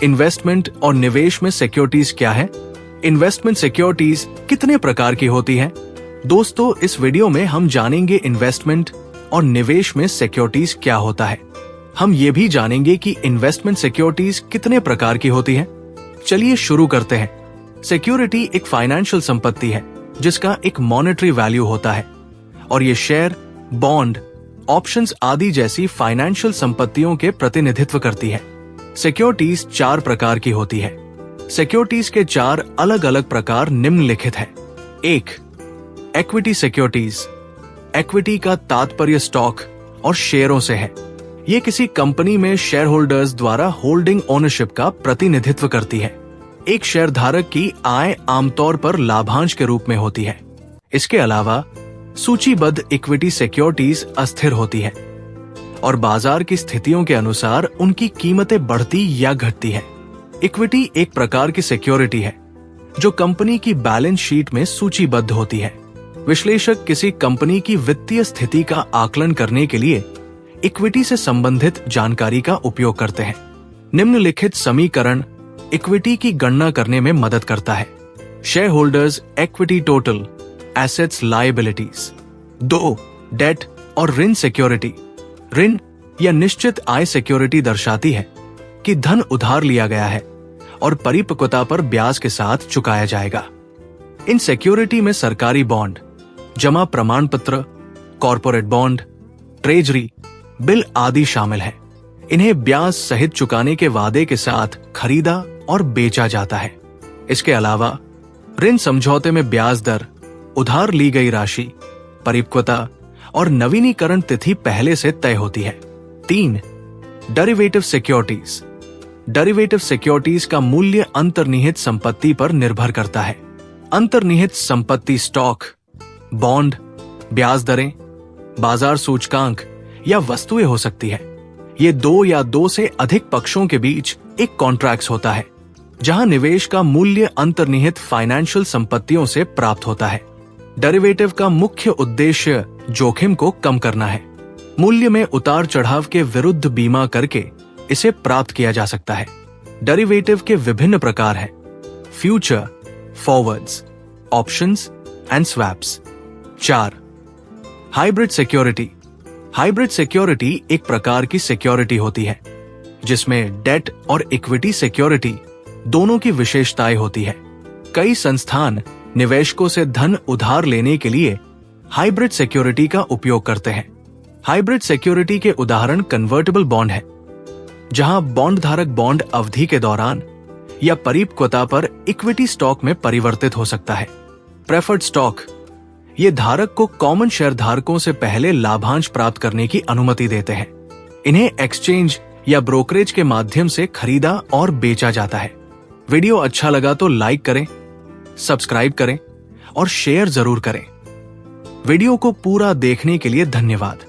Investment और निवेश में सिक्योरिटीज क्या है? इन्वेस्टमेंट सिक्योरिटीज कितने प्रकार की होती हैं? दोस्तों, इस वीडियो में हम जानेंगे इन्वेस्टमेंट और निवेश में सिक्योरिटीज क्या होता है। हम ये भी जानेंगे कि इन्वेस्टमेंट सिक्योरिटीज कितने प्रकार की होती हैं। चलिए शुरू करते हैं। सिक्योरिटी एक फाइनेंशियल संपत्ति है जिसका एक मॉनेटरी वैल्यू होता है और ये शेयर, बॉन्ड, ऑप्शंस आदि जैसी फाइनेंशियल संपत्तियों के प्रतिनिधित्व करती है। सिक्योरिटीज 4 प्रकार की होती है। सिक्योरिटीज के 4 अलग अलग प्रकार निम्नलिखित हैं। 1. Equity securities. इक्विटी का तात्पर्य स्टॉक और शेयरों से है। ये किसी कंपनी में शेयर होल्डर्स द्वारा होल्डिंग ओनरशिप का प्रतिनिधित्व करती है। एक शेयर धारक की आय आमतौर पर लाभांश के रूप में होती है। इसके अलावा सूचीबद्ध इक्विटी सिक्योरिटीज अस्थिर होती है और बाजार की स्थितियों के अनुसार उनकी कीमतें बढ़ती या घटती है। इक्विटी एक प्रकार की सिक्योरिटी है जो कंपनी की बैलेंस शीट में सूचीबद्ध होती है। विश्लेषक किसी कंपनी की वित्तीय स्थिति का आकलन करने के लिए इक्विटी से संबंधित जानकारी का उपयोग करते हैं। निम्नलिखित समीकरण इक्विटी की गणना करने में मदद करता है। Share holders equity total, assets liabilities. 2. Debt और ऋण सिक्योरिटी। ऋण या निश्चित आय सिक्योरिटी दर्शाती है कि धन उधार लिया गया है और परिपक्वता पर ब्याज के साथ चुकाया जाएगा। इन सिक्योरिटी में सरकारी बॉन्ड, जमा प्रमाण पत्र, कॉर्पोरेट बॉन्ड, ट्रेजरी बिल आदि शामिल हैं। इन्हें ब्याज सहित चुकाने के वादे के साथ खरीदा और बेचा जाता है। इसके अलावा ऋण समझौते में ब्याज दर, उधार ली गई राशि, परिपक्वता और नवीनीकरण तिथि पहले से तय होती है। 3. Derivative securities. डेरिवेटिव सिक्योरिटीज का मूल्य अंतर्निहित संपत्ति पर निर्भर करता है। अंतर्निहित संपत्ति स्टॉक, बॉन्ड, ब्याज दरें, बाजार सूचकांक या वस्तुएं हो सकती है। ये 2 या 2 से अधिक पक्षों के बीच एक कॉन्ट्रैक्ट होता है जहां निवेश का मूल्य अंतर्निहित फाइनेंशियल संपत्तियों से प्राप्त होता है। डेरिवेटिव का मुख्य उद्देश्य जोखिम को कम करना है। मूल्य में उतार चढ़ाव के विरुद्ध बीमा करके इसे प्राप्त किया जा सकता है। डेरिवेटिव के विभिन्न प्रकार हैं: future, forwards, options and swaps. 4. Hybrid security. Hybrid security एक प्रकार की सिक्योरिटी होती है जिसमें डेट और इक्विटी सिक्योरिटी दोनों की विशेषताएं होती है। कई संस्थान निवेशकों से धन उधार लेने के लिए हाइब्रिड सिक्योरिटी का उपयोग करते हैं। हाइब्रिड सिक्योरिटी के उदाहरण कन्वर्टिबल बॉन्ड है, जहां बॉन्ड धारक बॉन्ड अवधि के दौरान या परिपक्वता पर इक्विटी स्टॉक में परिवर्तित हो सकता है। प्रेफर्ड स्टॉक, ये धारक को कॉमन शेयर धारकों से पहले लाभांश प्राप्त करने की अनुमति देते हैं। इन्हें एक्सचेंज या ब्रोकरेज के माध्यम से खरीदा और बेचा जाता है। वीडियो अच्छा लगा तो लाइक करें, सब्सक्राइब करें और शेयर जरूर करें। वीडियो को पूरा देखने के लिए धन्यवाद।